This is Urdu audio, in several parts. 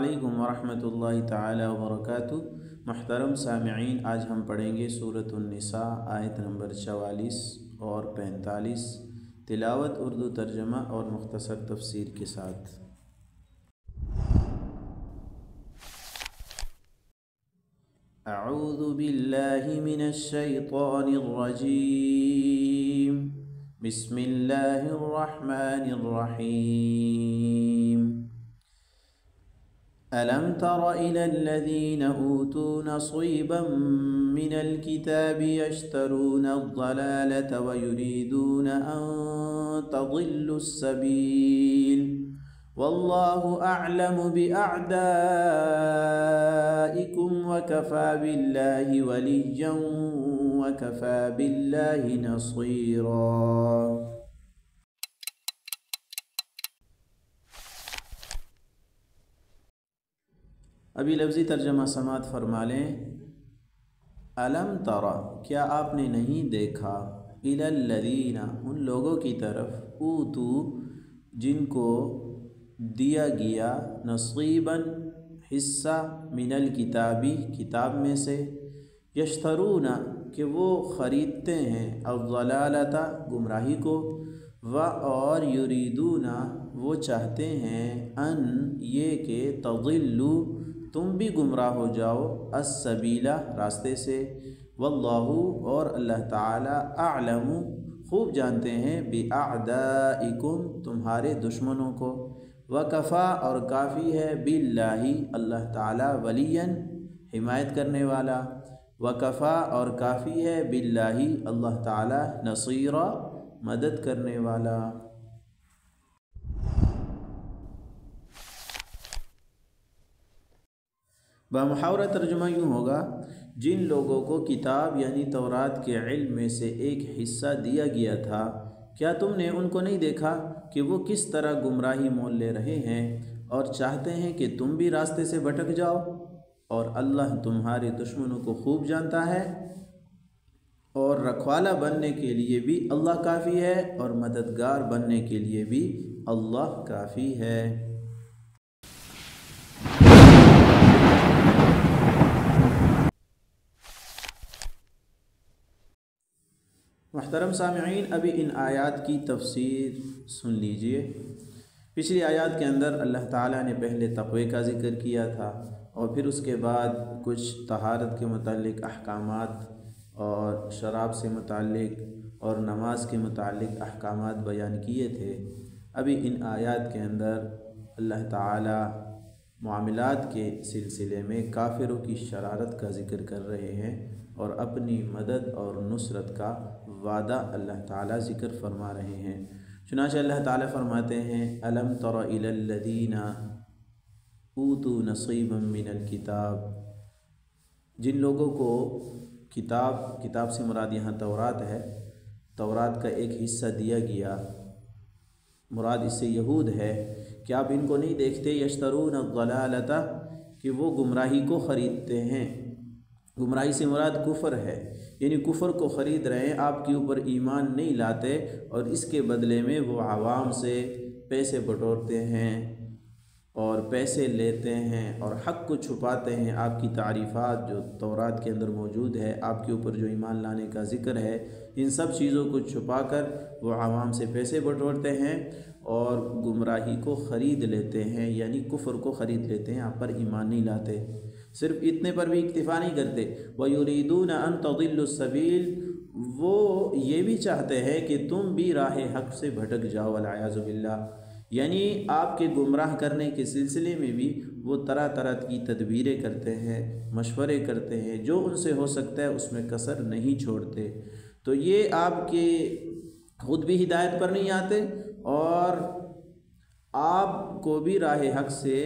علیکم ورحمۃ تعالی وبرکاتہ۔ محترم سامعین، آج ہم پڑھیں گے سورۃ النساء آیت نمبر 44 اور 45، تلاوت اردو ترجمہ اور مختصر تفسیر کے ساتھ۔ اعوذ باللہ من الشیطان الرجیم، بسم اللہ الرحمن الرحیم۔ ألم تر إلى الذين أوتوا نصيبا من الكتاب يشترون الضلالة ويريدون أن تضلوا السبيل والله أعلم بأعدائكم وكفى بالله وليا وكفى بالله نصيرا۔ ابھی لفظی ترجمہ سماعت فرما لیں۔ الم ترى، کیا آپ نے نہیں دیکھا، الی الذین، ان لوگوں کی طرف، اوتو، جن کو دیا گیا، نصیبا، حصہ، من الکتابی، کتاب میں سے، یشترون، کہ وہ خریدتے ہیں، الضلالۃ، گمراہی کو، اور یریدون، وہ چاہتے ہیں، ان، یہ کہ، تضلوا، تم بھی گمراہ ہو جاؤ، السبیل، راستے سے، واللہ، اور اللہ تعالی، اعلم، خوب جانتے ہیں، باعدائکم، تمہارے دشمنوں کو، وکفا، اور کافی ہے، باللہ، اللہ تعالی، ولیاً، حمایت کرنے والا، وکفا، اور کافی ہے، باللہ، اللہ تعالی، نصیرا، مدد کرنے والا۔ بمحاورہ ترجمہ یوں ہوگا، جن لوگوں کو کتاب یعنی تورات کے علم میں سے ایک حصہ دیا گیا تھا، کیا تم نے ان کو نہیں دیکھا کہ وہ کس طرح گمراہی مول لے رہے ہیں اور چاہتے ہیں کہ تم بھی راستے سے بھٹک جاؤ، اور اللہ تمہارے دشمنوں کو خوب جانتا ہے، اور رکھوالا بننے کے لیے بھی اللہ کافی ہے، اور مددگار بننے کے لیے بھی اللہ کافی ہے۔ محترم سامعین، ابھی ان آیات کی تفسیر سن لیجئے۔ پچھلی آیات کے اندر اللہ تعالیٰ نے پہلے تقوی کا ذکر کیا تھا، اور پھر اس کے بعد کچھ طہارت کے متعلق احکامات، اور شراب سے متعلق اور نماز کے متعلق احکامات بیان کیے تھے۔ ابھی ان آیات کے اندر اللہ تعالیٰ معاملات کے سلسلے میں کافروں کی شرارت کا ذکر کر رہے ہیں، اور اپنی مدد اور نصرت کا وعدہ اللہ تعالیٰ ذکر فرما رہے ہیں۔ چنانچہ اللہ تعالیٰ فرماتے ہیں، الم تر الی الذین اوتوا نصیبا من الکتاب، جن لوگوں کو کتاب سے مراد یہاں تورات ہے، تورات کا ایک حصہ دیا گیا، مراد اس سے یہود ہے، کہ آپ ان کو نہیں دیکھتے، یشترون الضلالۃ، کہ وہ گمراہی کو خریدتے ہیں۔ گمراہی سے مراد کفر ہے، یعنی کفر کو خرید رہے ہیں، آپ کے اوپر ایمان نہیں لاتے، اور اس کے بدلے میں وہ عوام سے پیسے بٹورتے ہیں اور پیسے لیتے ہیں اور حق کو چھپاتے ہیں۔ آپ کی تعریفات جو تورات کے اندر موجود ہے، آپ کے اوپر جو ایمان لانے کا ذکر ہے، ان سب چیزوں کو چھپا کر وہ عوام سے پیسے بٹورتے ہیں اور گمراہی کو خرید لیتے ہیں، یعنی کفر کو خرید لیتے ہیں، آپ پر ایمان نہیں لاتے۔ صرف اتنے پر بھی اکتفا نہیں کرتے، وَيُرِيدُونَ أَن تَضِلُّوا السَّبِيلَ، وہ یہ بھی چاہتے ہیں کہ تم بھی راہ حق سے بھٹک جاؤ، والعیاذ باللہ، یعنی آپ کے گمراہ کرنے کے سلسلے میں بھی وہ طرح طرح کی تدبیریں کرتے ہیں، مشورے کرتے ہیں، جو ان سے ہو سکتا ہے اس میں کسر نہیں چھوڑتے۔ تو یہ آپ کے خود بھی ہدایت پر نہیں آتے، اور آپ کو بھی راہ حق سے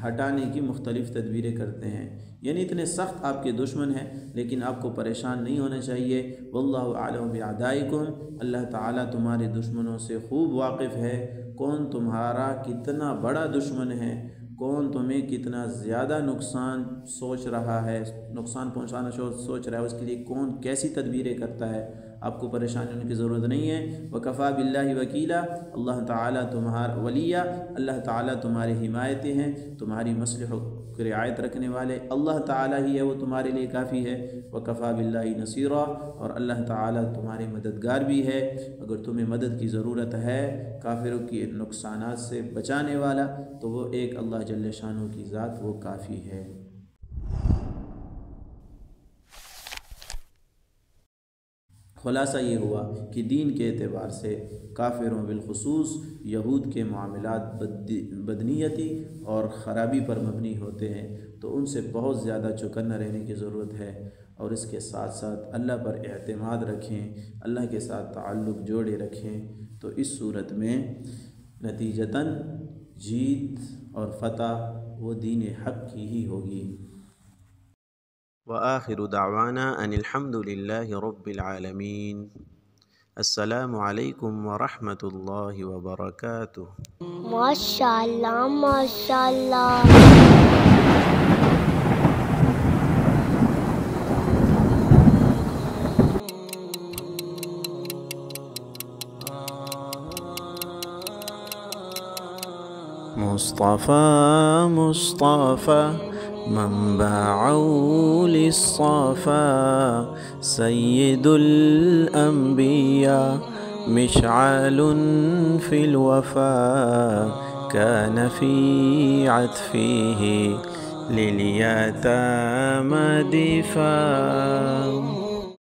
ہٹانے کی مختلف تدبیریں کرتے ہیں، یعنی اتنے سخت آپ کے دشمن ہیں، لیکن آپ کو پریشان نہیں ہونا چاہیے۔ واللہ اعلم باعدائکم، اللہ تعالیٰ تمہارے دشمنوں سے خوب واقف ہے، کون تمہارا کتنا بڑا دشمن ہے، کون تمہیں کتنا زیادہ نقصان سوچ رہا ہے، نقصان پہنچانا سوچ رہا ہے، اس کے لیے کون کیسی تدبیریں کرتا ہے، آپ کو پریشانی ہونے کی ضرورت نہیں ہے۔ وکفا باللہ وکیلا، اللہ تعالیٰ تمہارا ولیہ، اللہ تعالیٰ تمہارے حمایتی ہیں، تمہاری مصلحت کی رعایت رکھنے والے اللہ تعالیٰ ہی ہے، وہ تمہارے لیے کافی ہے۔ وکفا باللہ نصیرا، اور اللہ تعالیٰ تمہارے مددگار بھی ہے، اگر تمہیں مدد کی ضرورت ہے کافروں کی نقصانات سے بچانے والا، تو وہ ایک اللہ جل شانہ کی ذات وہ کافی ہے۔ خلاصہ یہ ہوا کہ دین کے اعتبار سے کافروں بالخصوص یہود کے معاملات بدنیتی اور خرابی پر مبنی ہوتے ہیں، تو ان سے بہت زیادہ چوکنا رہنے کی ضرورت ہے، اور اس کے ساتھ ساتھ اللہ پر اعتماد رکھیں، اللہ کے ساتھ تعلق جوڑے رکھیں، تو اس صورت میں نتیجتاً جیت اور فتح وہ دین حق کی ہی ہوگی۔ وآخر دعوانا ان الحمد للہ رب العالمین۔ السلام علیکم ورحمۃ اللہ وبرکاتہ۔ ماشاءاللہ ماشاءاللہ۔ مصطفى مصطفى منبع للصفا، سيد الأنبياء مشعل في الوفا، كان في عطفه لليتامى دفاع.